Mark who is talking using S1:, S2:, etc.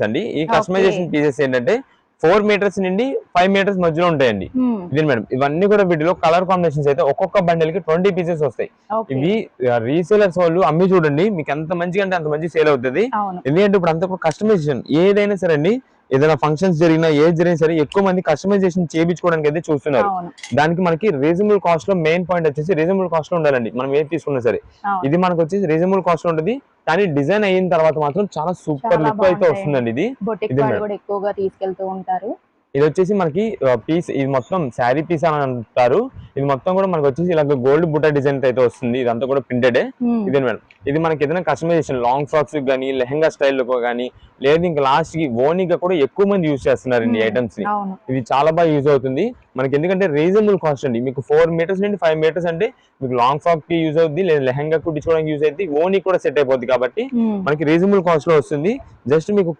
S1: అండి. ఈ customization pieces ఏంటంటే 4 మీటర్స్ నుండి 5 మీటర్స్ మధ్యలో ఉంటాయండి. ఇది మేడం ఇవన్నీ కూడా వీటిలో కలర్ కాంబినేషన్స్ అయితే ఒక్కొక్క బండిల్ కి 20 పీసెస్ వస్తాయి. ఇవి రీసేలర్స్ వాళ్ళు అమ్మి చూడండి మీకు ఎంత మంచిగా అంటే అంత మంచి సేల్ అవుతుంది. ఎందుకంటే ఇప్పుడు అంతా కస్టమైజేషన్ ఏదైనా సరే అండి, ఏదైనా ఫంక్షన్స్ జరిగినా ఏది జరిగినా సరే ఎక్కువ మంది కస్టమైజేషన్ చేయించుకోవడానికి అయితే చూస్తున్నారు. దానికి మనకి రీజనబుల్ కాస్ట్ లో మెయిన్ పాయింట్ వచ్చేసి రీజనబుల్ కాస్ట్ లో ఉండాలండి. మనం ఏది తీసుకున్నా సరే ఇది మనకు వచ్చేసి రీజనబుల్ కాస్ట్ లో ఉంటుంది. కానీ డిజైన్ అయిన తర్వాత మాత్రం చాలా సూపర్ లుక్ అయితే వస్తుందండి. ఇది
S2: ఎక్కువగా తీసుకెళ్తూ ఉంటారు.
S1: ఇది వచ్చేసి మనకి పీస్, ఇది మొత్తం శారీ పీస్ అని అంటారు. ఇది మొత్తం కూడా మనకి వచ్చేసి ఇలా గోల్డ్ బుట్ట డిజైన్ అయితే వస్తుంది. ఇదంతా కూడా ప్రింటెడ్. ఇదే మేడం ఇది మనకి ఏదైనా కస్టమైజేషన్ లాంగ్ ఫ్రాక్స్ కానీ లెహంగా స్టైల్ కానీ లేదు ఇంకా లాస్ట్ కి ఓనీగా కూడా ఎక్కువ మంది యూజ్ చేస్తున్నారు ఈ ఐటమ్స్ ని. ఇది చాలా బాగా యూజ్ అవుతుంది మనకి. ఎందుకంటే రీజనబుల్ కాస్ట్ అండి. మీకు 4 మీటర్స్ నుండి 5 మీటర్స్ అంటే మీకు లాంగ్ ఫ్రాక్ కి యూజ్ అవుతుంది, లేదా లెహంగా కుట్టించుకోవడానికి యూజ్ అవుతుంది, ఓనీ కూడా సెట్ అయిపోద్ది. కాబట్టి మనకి రీజనబుల్ కాస్ట్ లో వస్తుంది. జస్ట్ మీకు